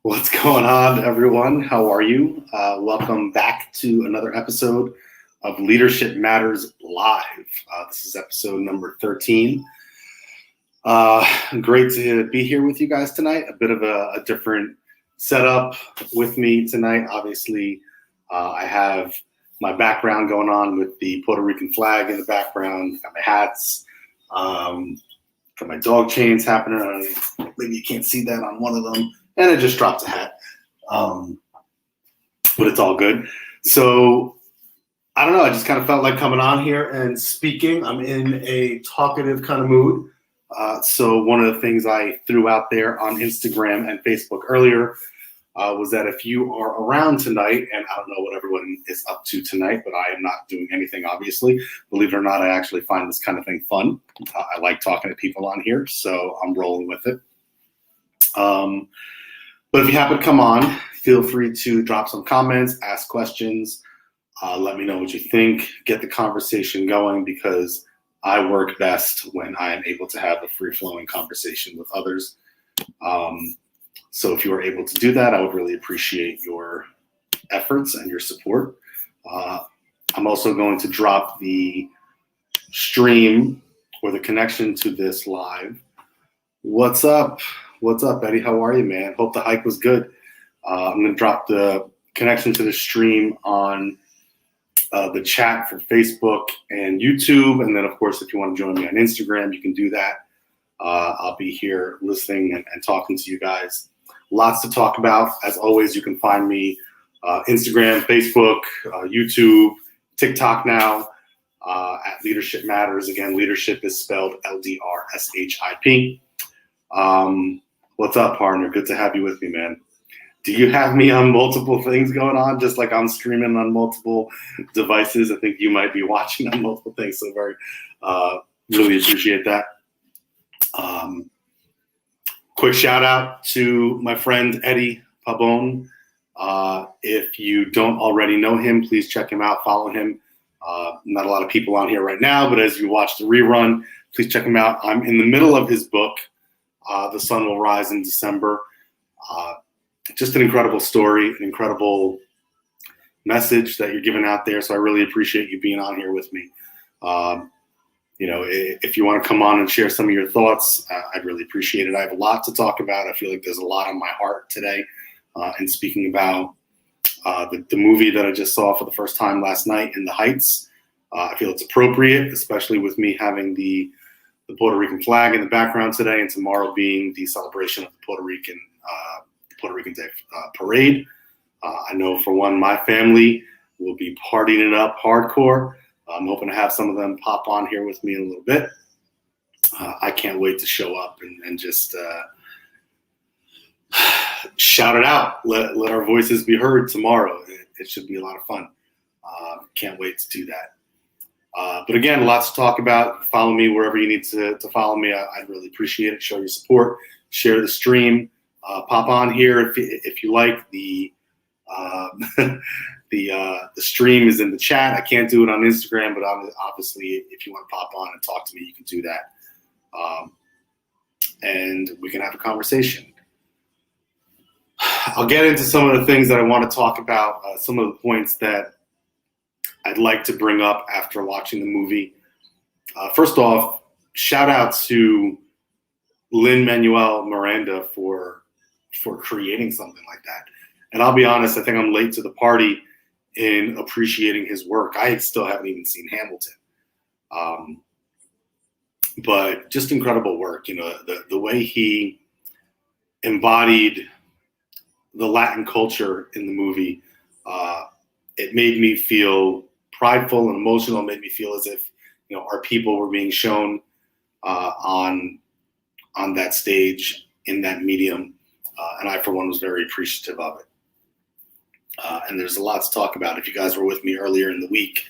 What's going on, everyone? How are you? Welcome back to another episode of Leadership Matters Live. This is episode number 13. Great to be here with you guys tonight. A bit of a different setup with me tonight. Obviously, I have my background going on with the Puerto Rican flag in the background. Got my hats. Got my dog chains happening. Maybe you can't see that on one of them. And I just dropped a hat. But it's all good. So I don't know. I just kind of felt like coming on here and speaking. I'm in a talkative kind of mood. So one of the things I threw out there on Instagram and Facebook earlier was that if you are around tonight, and I don't know what everyone is up to tonight, but I am not doing anything, obviously. Believe it or not, I actually find this kind of thing fun. I like talking to people on here, so I'm rolling with it. But if you happen to come on, feel free to drop some comments, ask questions, let me know what you think, get the conversation going, because I work best when I am able to have a free-flowing conversation with others. So if you are able to do that, I would really appreciate your efforts and your support. I'm also going to drop the stream or the connection to this live. What's up? What's up, Eddie? How are you, man? Hope the hike was good. I'm going to drop the connection to the stream on the chat for Facebook and YouTube. And then, of course, if you want to join me on Instagram, you can do that. I'll be here listening and talking to you guys. Lots to talk about. As always, you can find me Instagram, Facebook, YouTube, TikTok now at Leadership Matters. Again, leadership is spelled Ldrship. What's up, partner? Good to have you with me, man. Do you have me on multiple things going on, just like I'm streaming on multiple devices? I think you might be watching on multiple things, so really appreciate that. Quick shout out to my friend Eddie Pabon. If you don't already know him, please check him out, follow him. Not a lot of people on here right now, but as you watch the rerun, please check him out. I'm in the middle of his book, The Sun Will Rise in December. Just an incredible story, an incredible message that you're giving out there. So I really appreciate you being on here with me. If you want to come on and share some of your thoughts, I'd really appreciate it. I have a lot to talk about. I feel like there's a lot on my heart today. And speaking about the movie that I just saw for the first time last night, In the Heights, I feel it's appropriate, especially with me having the Puerto Rican flag in the background today, and tomorrow being the celebration of the Puerto Rican Day parade. I know for one, my family will be partying it up hardcore. I'm hoping to have some of them pop on here with me in a little bit. I can't wait to show up and just shout it out. Let our voices be heard tomorrow. It should be a lot of fun. Can't wait to do that. But again, lots to talk about. Follow me wherever you need to follow me. I'd really appreciate it. Show your support. Share the stream. Pop on here if you like. The stream is in the chat. I can't do it on Instagram, but obviously, if you want to pop on and talk to me, you can do that. And we can have a conversation. I'll get into some of the things that I want to talk about, some of the points that I'd like to bring up after watching the movie. First off, shout out to Lin-Manuel Miranda for creating something like that. And I'll be honest, I think I'm late to the party in appreciating his work. I still haven't even seen Hamilton. But just incredible work. The way he embodied the Latin culture in the movie, it made me feel prideful and emotional. It made me feel as if our people were being shown on that stage in that medium, and I, for one, was very appreciative of it. And there's a lot to talk about. If you guys were with me earlier in the week,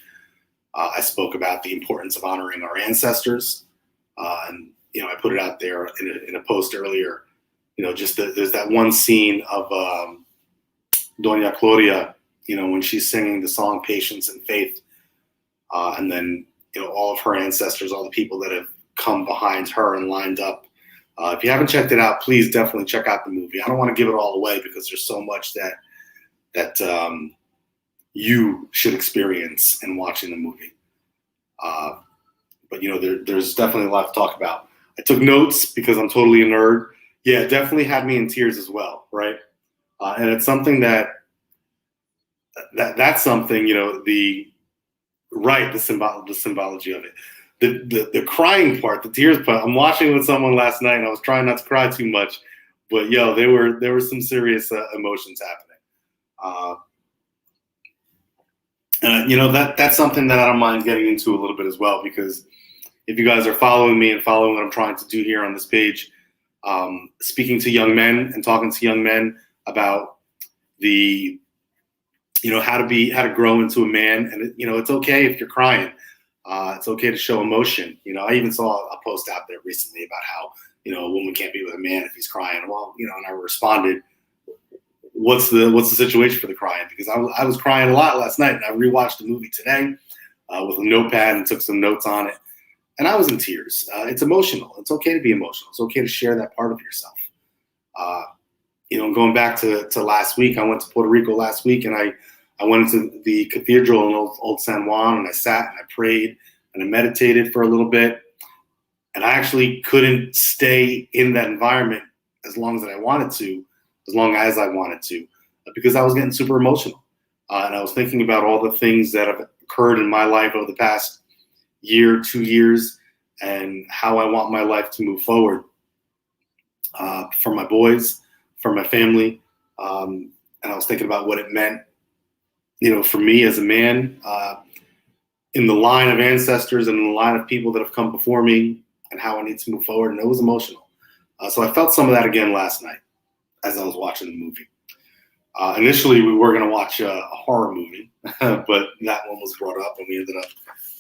I spoke about the importance of honoring our ancestors, and I put it out there in a post earlier. There's that one scene of Doña Gloria, when she's singing the song "Patience and Faith," and then all of her ancestors, all the people that have come behind her and lined up If you haven't checked it out, please definitely check out the movie. I don't want to give it all away because there's so much that you should experience in watching the movie. But there's definitely a lot to talk about. I took notes because I'm totally a nerd. Yeah, it definitely had me in tears as well, right? And it's something that's something, the symbology of it. The crying part, the tears part. I'm watching with someone last night, and I was trying not to cry too much, but there were some serious emotions happening. That's something that I don't mind getting into a little bit as well, because if you guys are following me and following what I'm trying to do here on this page, speaking to young men and talking to young men about how to grow into a man. And it's okay if you're crying. It's okay to show emotion. I even saw a post out there recently about how a woman can't be with a man if he's crying. Well, and I responded, what's the situation for the crying? Because I was crying a lot last night, and I rewatched the movie today with a notepad and took some notes on it, and I was in tears. It's emotional. It's okay to be emotional. It's okay to share that part of yourself. Going back to last week, I went to Puerto Rico last week, and I went into the cathedral in Old San Juan, and I sat and I prayed and I meditated for a little bit, and I actually couldn't stay in that environment as long as I wanted to, because I was getting super emotional. And I was thinking about all the things that have occurred in my life over the past year, 2 years, and how I want my life to move forward for my boys, for my family. And I was thinking about what it meant, for me as a man, in the line of ancestors and in the line of people that have come before me, and how I need to move forward. And it was emotional. So I felt some of that again last night as I was watching the movie. Initially, we were going to watch a horror movie, but that one was brought up, and we ended up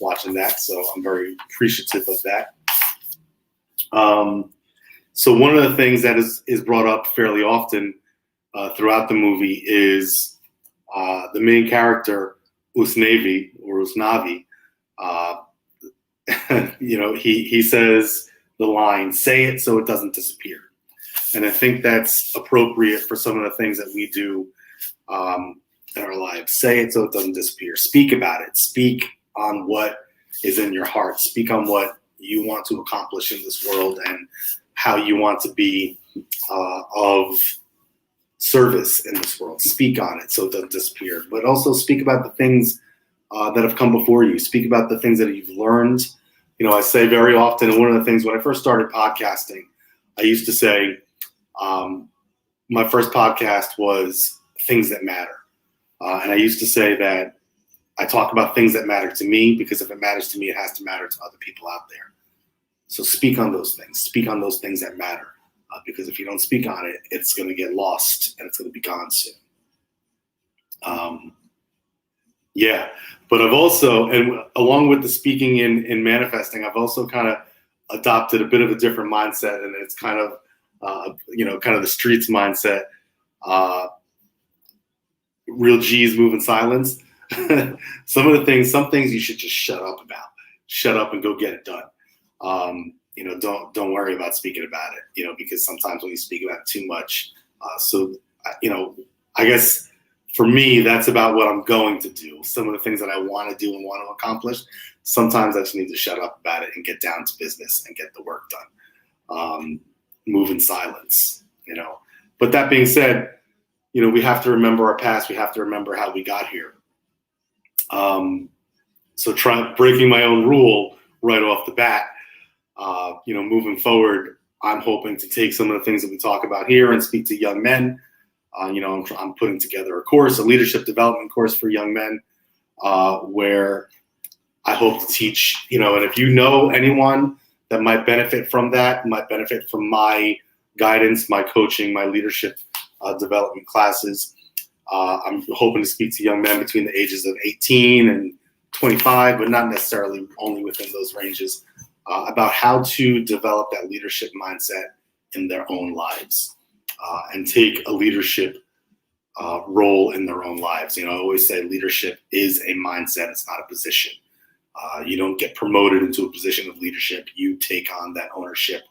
watching that. So I'm very appreciative of that. So one of the things that is brought up fairly often throughout the movie is the main character, Usnavi. He says the line, "Say it so it doesn't disappear." And I think that's appropriate for some of the things that we do in our lives. Say it so it doesn't disappear. Speak about it. Speak on what is in your heart. Speak on what you want to accomplish in this world and how you want to be of service in this world. Speak on it so it doesn't disappear. But also speak about the things that have come before you. Speak about the things that you've learned. I say very often, and one of the things when I first started podcasting, I used to say, my first podcast was Things That Matter. And I used to say that I talk about things that matter to me, because if it matters to me, it has to matter to other people out there. So speak on those things. Speak on those things that matter. Because if you don't speak on it, it's going to get lost and it's going to be gone soon. But I've also, and along with the speaking and manifesting, I've also kind of adopted a bit of a different mindset, and it's kind of, kind of the streets mindset. Real G's move in silence. Some things you should just shut up about. Shut up and go get it done. Don't worry about speaking about it, because sometimes when you speak about it too much, I guess for me, that's about what I'm going to do. Some of the things that I want to do and want to accomplish, sometimes I just need to shut up about it and get down to business and get the work done. Move in silence, But that being said, we have to remember our past. We have to remember how we got here. So try breaking my own rule right off the bat. Moving forward, I'm hoping to take some of the things that we talk about here and speak to young men. I'm putting together a leadership development course for young men, where I hope to teach, and if you know anyone that might benefit from that, might benefit from my guidance, my coaching, my leadership development classes, I'm hoping to speak to young men between the ages of 18 and 25, but not necessarily only within those ranges, about how to develop that leadership mindset in their own lives, and take a leadership role in their own lives. I always say leadership is a mindset. It's not a position. You don't get promoted into a position of leadership. You take on that ownership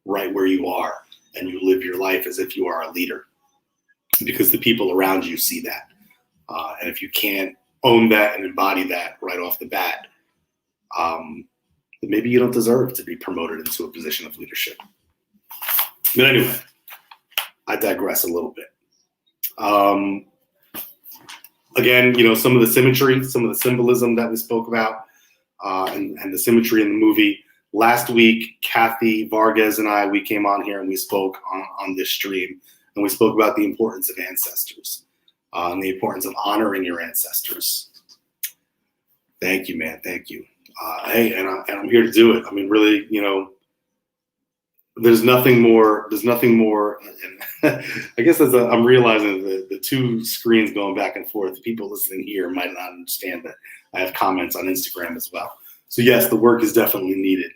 right where you are, and you live your life as if you are a leader, because the people around you see that. And if you can't own that and embody that right off the bat, then maybe you don't deserve to be promoted into a position of leadership. But anyway, I digress a little bit. Again, some of the symmetry, some of the symbolism that we spoke about, and the symmetry in the movie. Last week, Kathy Vargas and we came on here and we spoke on this stream, and we spoke about the importance of ancestors, and the importance of honoring your ancestors. Thank you, man. Thank you. Hey, and I'm here to do it. I mean, really, there's nothing more. And I guess I'm realizing the two screens going back and forth, people listening here might not understand that I have comments on Instagram as well. So yes, the work is definitely needed.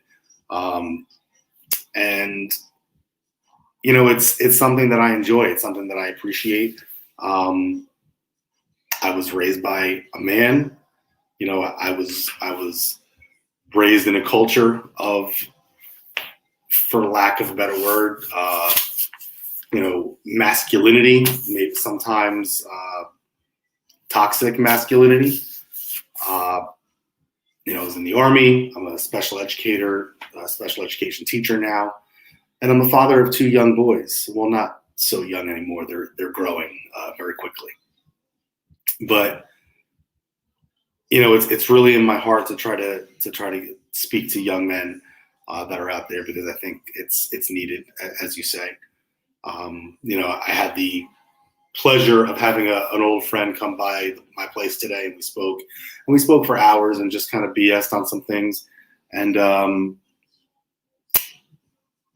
And it's something that I enjoy. It's something that I appreciate. I was raised by a man. I was raised in a culture of, for lack of a better word, masculinity, maybe sometimes toxic masculinity. I was in the Army. I'm a special education teacher now, and I'm a father of 2 young boys. Well, not so young anymore. They're growing very quickly. But it's really in my heart to try to speak to young men that are out there, because I think it's needed, as you say. I had the pleasure of having an old friend come by my place today, and we spoke for hours and just kind of BS'd on some things. And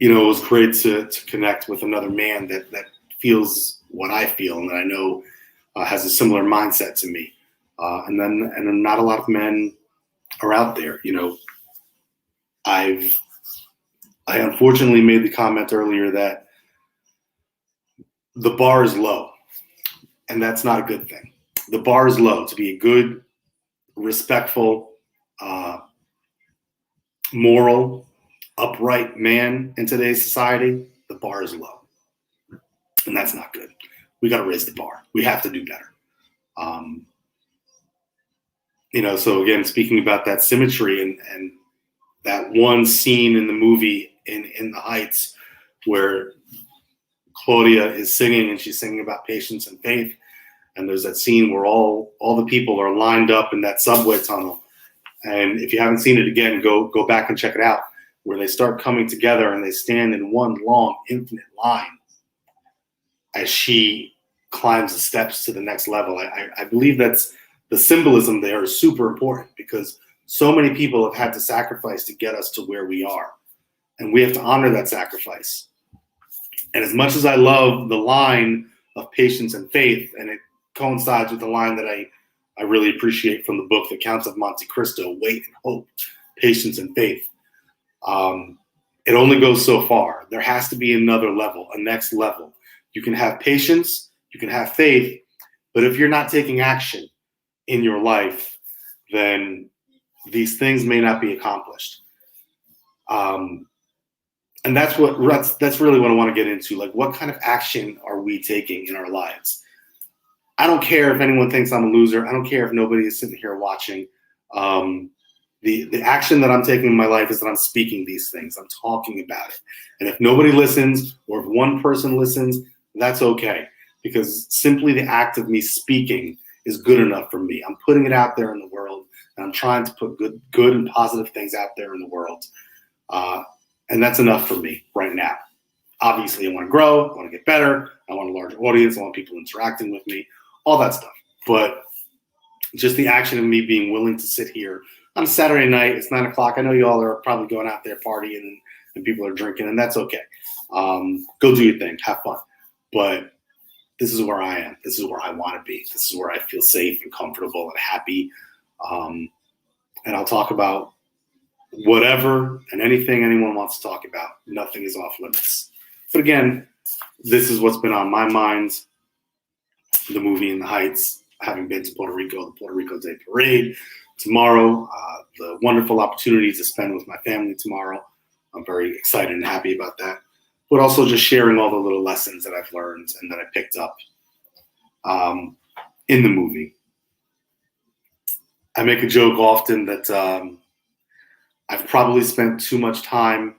it was great to connect with another man that feels what I feel, and that I know has a similar mindset to me. And not a lot of men are out there. I unfortunately made the comment earlier that the bar is low, and that's not a good thing. The bar is low. To be a good, respectful, moral, upright man in today's society, the bar is low, and that's not good. We got to raise the bar. We have to do better. So again, speaking about that symmetry and that one scene in the movie in The Heights where Claudia is singing, and she's singing about patience and faith. And there's that scene where all the people are lined up in that subway tunnel. And if you haven't seen it, again, go back and check it out, where they start coming together and they stand in one long, infinite line as she climbs the steps to the next level. I believe that's the symbolism there is super important, because so many people have had to sacrifice to get us to where we are. And we have to honor that sacrifice. And as much as I love the line of patience and faith, and it coincides with the line that I really appreciate from the book, The Count of Monte Cristo, wait and hope, patience and faith. It only goes so far. There has to be another level, a next level. You can have patience, you can have faith, but if you're not taking action in your life, then these things may not be accomplished. And that's really what I want to get into. Like, what kind of action are we taking in our lives? I don't care if anyone thinks I'm a loser. I don't care if nobody is sitting here watching. The action that I'm taking in my life is that I'm speaking these things. I'm talking about it. And if nobody listens, or if one person listens, that's okay. Because simply the act of me speaking is good enough for me. I'm putting it out there in the world, and I'm trying to put good and positive things out there in the world. And that's enough for me right now. Obviously, I want to grow. I want to get better. I want a larger audience. I want people interacting with me, all that stuff. But just the action of me being willing to sit here on a Saturday night, it's 9 o'clock. I know you all are probably going out there partying and people are drinking, and that's okay. Go do your thing. Have fun. But this is where I am. This is where I want to be. This is where I feel safe and comfortable and happy. And I'll talk about whatever and anything anyone wants to talk about. Nothing is off limits. But again, this is what's been on my mind. The movie In the Heights, having been to Puerto Rico, the Puerto Rico Day Parade tomorrow, the wonderful opportunity to spend with my family tomorrow. I'm very excited and happy about that. But also just sharing all the little lessons that I've learned and that I picked up in the movie. I make a joke often that I've probably spent too much time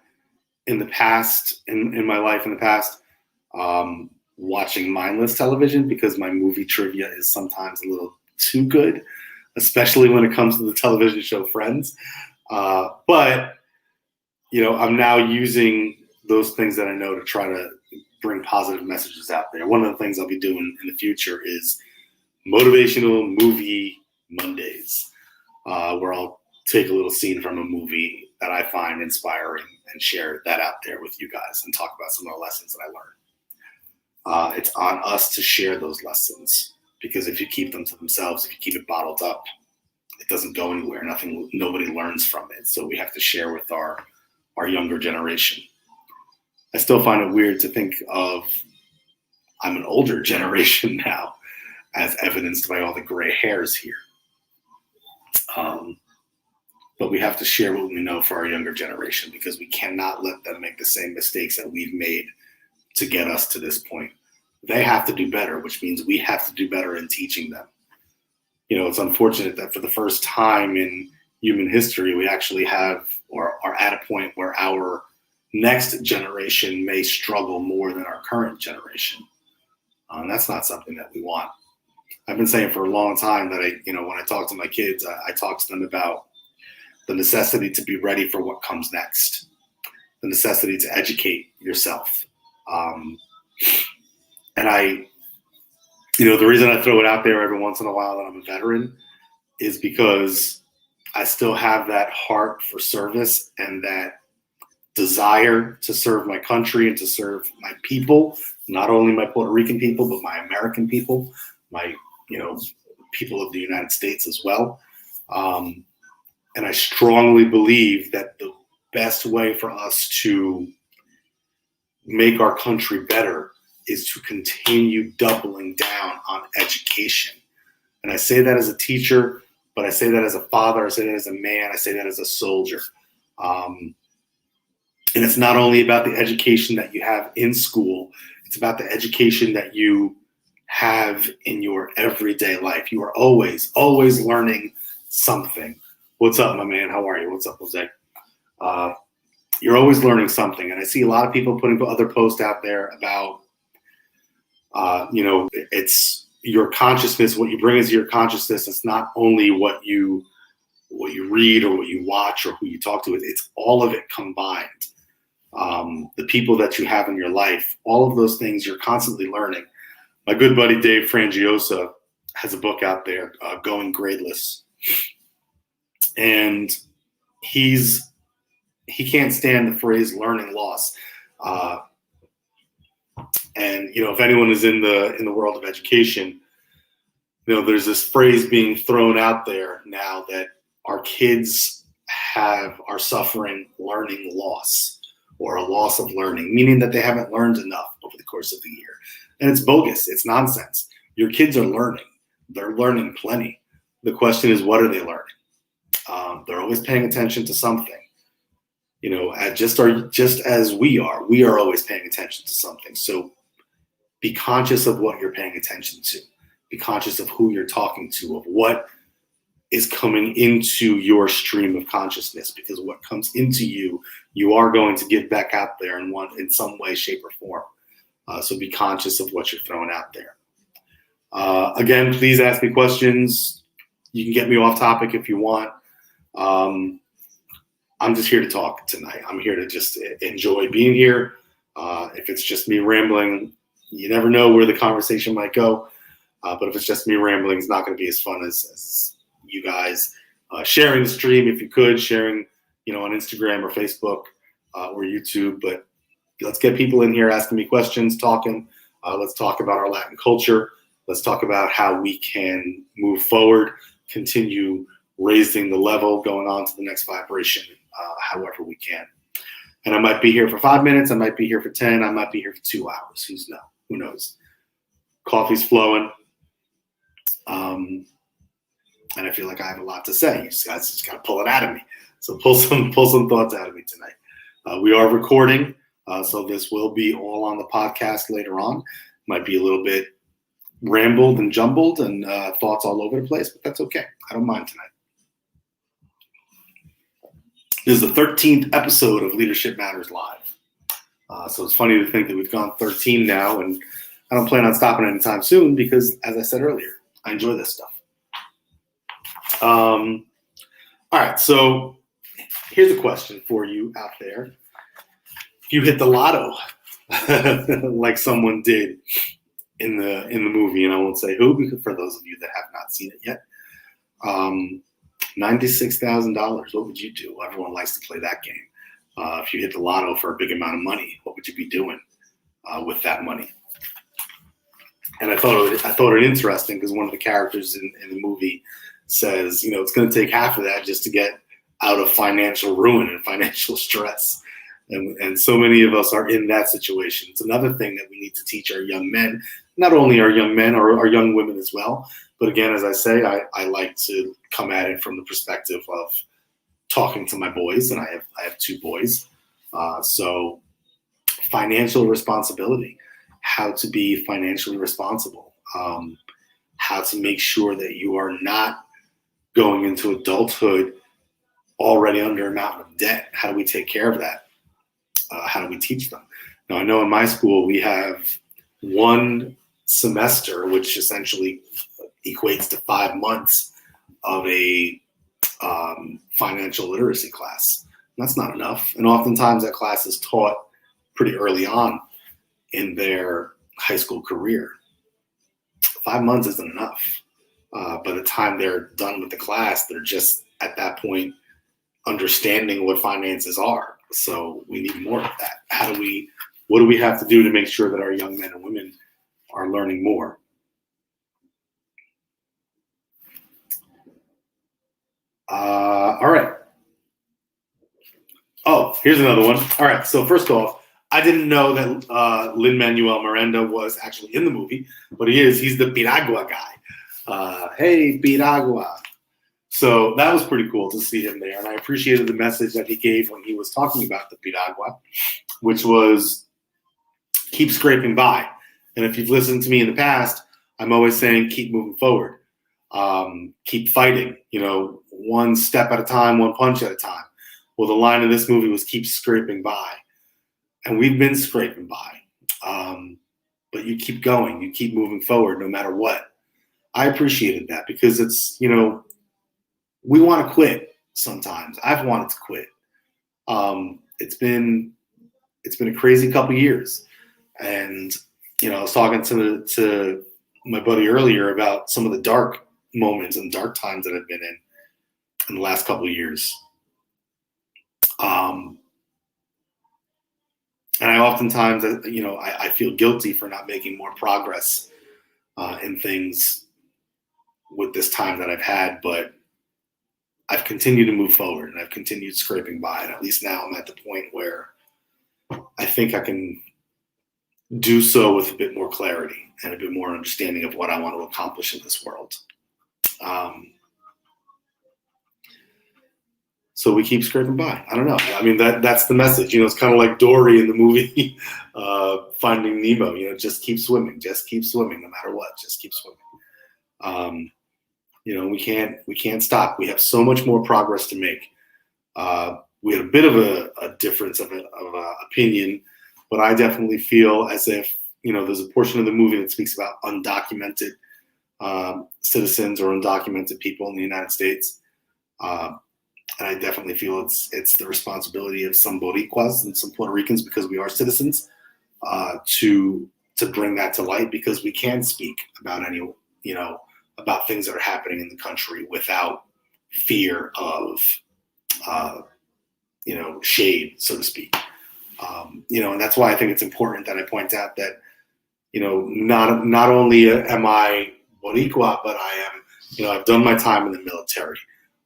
in the past, in my life in the past, watching mindless television, because my movie trivia is sometimes a little too good, especially when it comes to the television show Friends. But, I'm now using those things that I know to try to bring positive messages out there. One of the things I'll be doing in the future is motivational movie Mondays, where I'll take a little scene from a movie that I find inspiring and share that out there with you guys and talk about some of the lessons that I learned. It's on us to share those lessons, because if you keep them to themselves, if you keep it bottled up, it doesn't go anywhere. Nobody learns from it. So we have to share with our younger generation. I still find it weird to think of I'm an older generation now, as evidenced by all the gray hairs here. But we have to share what we know for our younger generation, because we cannot let them make the same mistakes that we've made to get us to this point. They have to do better, which means we have to do better in teaching them. It's unfortunate that for the first time in human history, we actually have, or are at a point where our next generation may struggle more than our current generation. And that's not something that we want. I've been saying for a long time that when I talk to my kids, I talk to them about the necessity to be ready for what comes next, the necessity to educate yourself. And the reason I throw it out there every once in a while that I'm a veteran is because I still have that heart for service and that desire to serve my country and to serve my people, not only my Puerto Rican people, but my American people, my people of the United States as well. And I strongly believe that the best way for us to make our country better is to continue doubling down on education. And I say that as a teacher, but I say that as a father, I say that as a man, I say that as a soldier. And it's not only about the education that you have in school, it's about the education that you have in your everyday life. You are always, always learning something. What's up, my man? How are you? What's up, Jose? You're always learning something. And I see a lot of people putting other posts out there about, it's your consciousness, what you bring into your consciousness. It's not only what you read or what you watch or who you talk to. It's all of it combined. The people that you have in your life, all of those things you're constantly learning. My good buddy Dave Frangiosa has a book out there, Going Gradeless. And he can't stand the phrase learning loss. And if anyone is in the world of education, there's this phrase being thrown out there now that our kids are suffering learning loss, or a loss of learning, meaning that they haven't learned enough over the course of the year. And it's bogus. It's nonsense. Your kids are learning. They're learning plenty. The question is, what are they learning? They're always paying attention to something. Just as we are always paying attention to something. So be conscious of what you're paying attention to. Be conscious of who you're talking to, of what is coming into your stream of consciousness, because what comes into you are going to give back out there in some way, shape, or form. So be conscious of what you're throwing out there. Again, please ask me questions. You can get me off topic if you want. I'm just here to talk tonight. I'm here to just enjoy being here. If it's just me rambling, you never know where the conversation might go. But if it's just me rambling, it's not going to be as fun as you guys. Sharing the stream, if you could, sharing, on Instagram or Facebook or YouTube. But let's get people in here asking me questions, talking. Let's talk about our Latin culture. Let's talk about how we can move forward, continue raising the level, going on to the next vibration, however we can. And I might be here for 5 minutes. I might be here for 10. I might be here for 2 hours. Who knows? Coffee's flowing. And I feel like I have a lot to say. You guys just got to pull it out of me. So pull some thoughts out of me tonight. We are recording, so this will be all on the podcast later on. Might be a little bit rambled and jumbled and thoughts all over the place, but that's okay. I don't mind tonight. This is the 13th episode of Ldrship Matters Live. So it's funny to think that we've gone 13 now, and I don't plan on stopping anytime soon because, as I said earlier, I enjoy this stuff. All right, so here's a question for you out there. If you hit the lotto, like someone did in the movie, and I won't say who, because for those of you that have not seen it yet, $96,000. What would you do? Everyone likes to play that game. If you hit the lotto for a big amount of money, what would you be doing with that money? And I thought it interesting because one of the characters in the movie says, it's going to take half of that just to get out of financial ruin and financial stress. And so many of us are in that situation. It's another thing that we need to teach our young men, not only our young men or our young women as well. But again, as I say, I like to come at it from the perspective of talking to my boys, and I have two boys. So financial responsibility, how to be financially responsible, how to make sure that you are not going into adulthood already under a mountain of debt. How do we take care of that? How do we teach them? Now, I know in my school we have one semester, which essentially equates to 5 months of a financial literacy class. That's not enough. And oftentimes that class is taught pretty early on in their high school career. 5 months isn't enough. By the time they're done with the class, they're just at that point understanding what finances are. So we need more of that. What do we have to do to make sure that our young men and women are learning more? All right. Oh, here's another one. All right. So first off, I didn't know that Lin-Manuel Miranda was actually in the movie, but he is. He's the Piragua guy. Hey, Piragua. So that was pretty cool to see him there. And I appreciated the message that he gave when he was talking about the Piragua, which was keep scraping by. And if you've listened to me in the past, I'm always saying keep moving forward. Keep fighting, one step at a time, one punch at a time. Well, the line of this movie was keep scraping by. And we've been scraping by. But you keep going. You keep moving forward no matter what. I appreciated that because it's, we want to quit sometimes. I've wanted to quit. It's been a crazy couple years. And, I was talking to my buddy earlier about some of the dark moments and dark times that I've been in the last couple of years. And I oftentimes, I feel guilty for not making more progress in things with this time that I've had, but I've continued to move forward and I've continued scraping by. And at least now I'm at the point where I think I can do so with a bit more clarity and a bit more understanding of what I want to accomplish in this world. So we keep scraping by. I don't know. I mean, that's the message. It's kind of like Dory in the movie Finding Nemo. Just keep swimming. Just keep swimming no matter what. Just keep swimming. We can't stop. We have so much more progress to make. We had a bit of a difference of opinion, but I definitely feel as if, there's a portion of the movie that speaks about undocumented citizens or undocumented people in the United States. And I definitely feel it's the responsibility of some Boricuas and some Puerto Ricans, because we are citizens, to bring that to light, because we can speak about about things that are happening in the country without fear of, shade, so to speak. And that's why I think it's important that I point out that, not only am I Boricua, but I am, I've done my time in the military.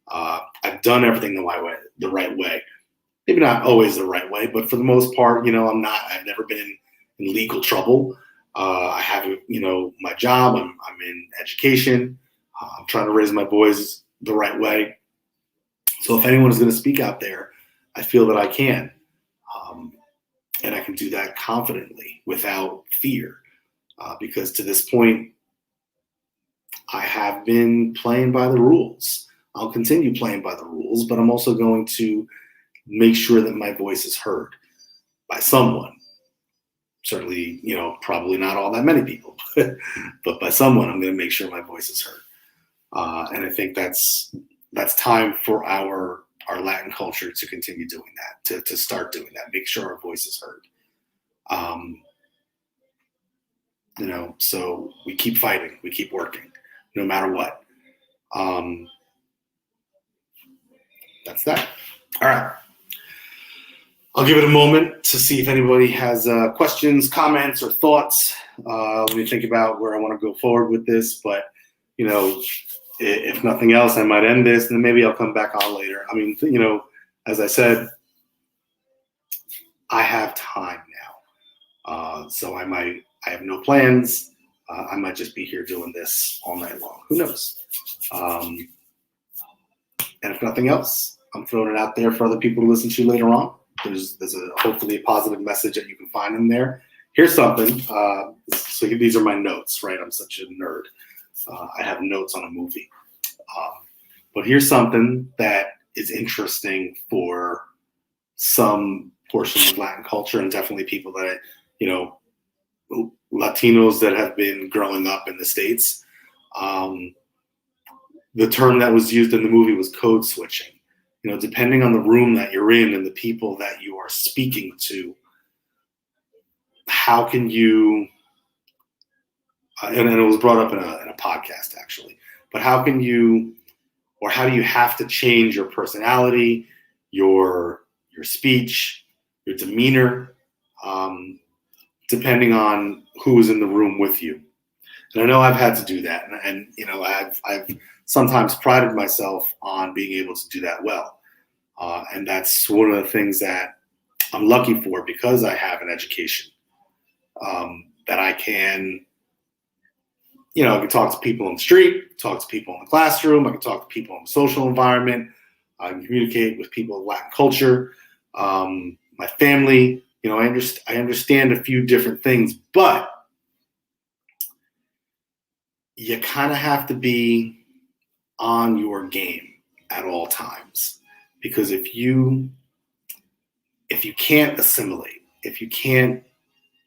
I've done everything the right way. Maybe not always the right way, but for the most part, I've never been in legal trouble. I have, my job. I'm in education. I'm trying to raise my boys the right way. So if anyone is going to speak out there, I feel that I can. And I can do that confidently without fear. Because to this point, I have been playing by the rules. I'll continue playing by the rules, but I'm also going to make sure that my voice is heard by someone. Certainly, probably not all that many people, but by someone, I'm going to make sure my voice is heard. And I think that's time for our Latin culture to continue doing that, to start doing that, make sure our voice is heard. So we keep fighting, we keep working, no matter what. That's that. All right. I'll give it a moment to see if anybody has questions, comments, or thoughts. Let me think about where I want to go forward with this. But, if nothing else, I might end this, and maybe I'll come back on later. I mean, as I said, I have time now. So I have no plans. I might just be here doing this all night long. Who knows? And if nothing else, I'm throwing it out there for other people to listen to later on. There's hopefully a positive message that you can find in there. Here's something. So these are my notes, right? I'm such a nerd. I have notes on a movie. But here's something that is interesting for some portions of Latin culture, and definitely people that, Latinos that have been growing up in the States. The term that was used in the movie was code switching. Depending on the room that you're in and the people that you are speaking to, how can you, and it was brought up in a podcast actually, but how do you have to change your personality, your speech, your demeanor, depending on who is in the room with you. And I know I've had to do that. And I've sometimes prided myself on being able to do that well. And that's one of the things that I'm lucky for, because I have an education, that I can, I can talk to people on the street, talk to people in the classroom, I can talk to people in the social environment, I can communicate with people of Latin culture, my family. I understand a few different things, but you kind of have to be on your game at all times, because if you can't assimilate, if you can't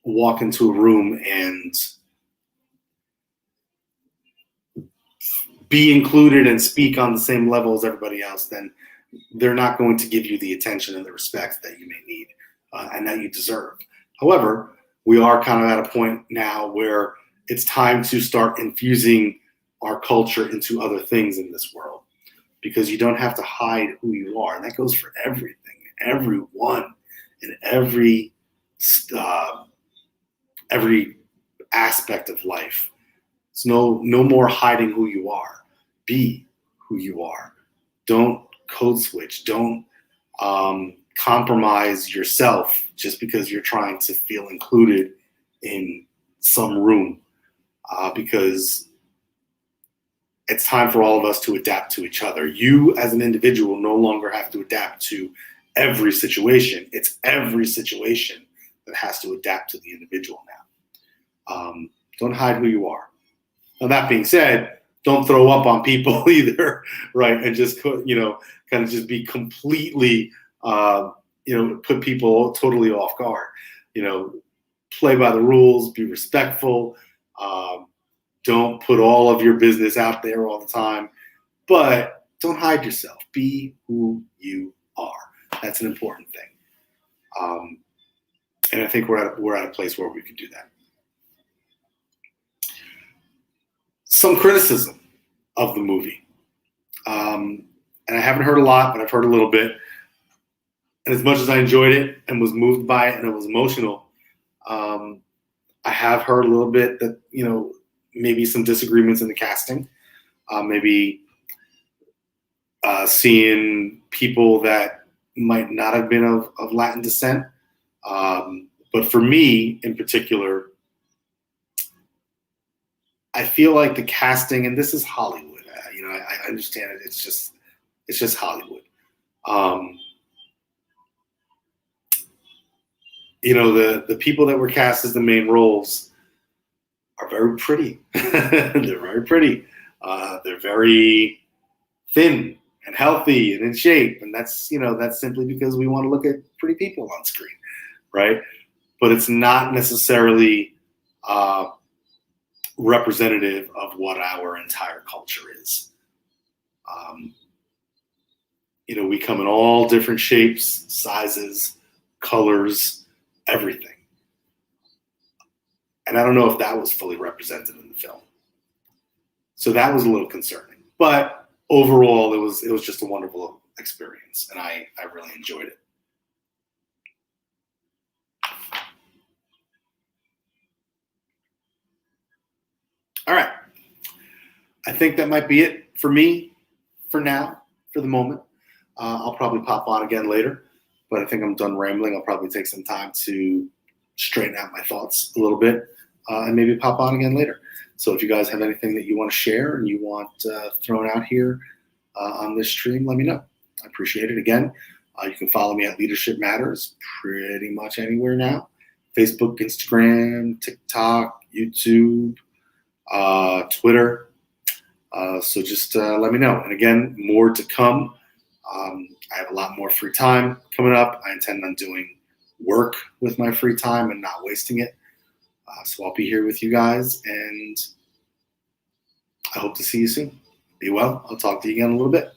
walk into a room and be included and speak on the same level as everybody else, then they're not going to give you the attention and the respect that you may need and that you deserve. However, we are kind of at a point now where it's time to start infusing our culture into other things in this world, because you don't have to hide who you are. And that goes for everything, everyone, in every aspect of life. It's no more hiding who you are. Be who you are. Don't code switch. Don't compromise yourself just because you're trying to feel included in some room, because it's time for all of us to adapt to each other. You as an individual no longer have to adapt to every situation. It's every situation that has to adapt to the individual now. Don't hide who you are. Now, that being said, don't throw up on people either, right? And just, kind of just be completely, put people totally off guard. Play by the rules, be respectful. Don't put all of your business out there all the time, but don't hide yourself. Be who you are. That's an important thing. And I think we're at a place where we can do that. Some criticism of the movie. And I haven't heard a lot, but I've heard a little bit. And as much as I enjoyed it and was moved by it and it was emotional, I have heard a little bit that, maybe some disagreements in the casting. Maybe seeing people that might not have been of Latin descent. But for me in particular, I feel like the casting, and this is Hollywood, I understand it. It's just Hollywood. the people that were cast as the main roles are very pretty. They're very pretty. They're very thin and healthy and in shape, and that's simply because we want to look at pretty people on screen, right? But it's not necessarily representative of what our entire culture is. We come in all different shapes, sizes, colors, everything. And I don't know if that was fully represented in the film. So that was a little concerning. But overall, it was just a wonderful experience, and I really enjoyed it. All right. I think that might be it for me for now, for the moment. I'll probably pop on again later, but I think I'm done rambling. I'll probably take some time to straighten out my thoughts a little bit and maybe pop on again later. So if you guys have anything that you want to share and you want thrown out here on this stream, let me know. I appreciate it. Again, you can follow me at Ldrship Matters pretty much anywhere now. Facebook, Instagram, TikTok, YouTube, Twitter. So just let me know. And again, more to come. I have a lot more free time coming up. I intend on doing work with my free time and not wasting it. So I'll be here with you guys, and I hope to see you soon. Be well. I'll talk to you again in a little bit.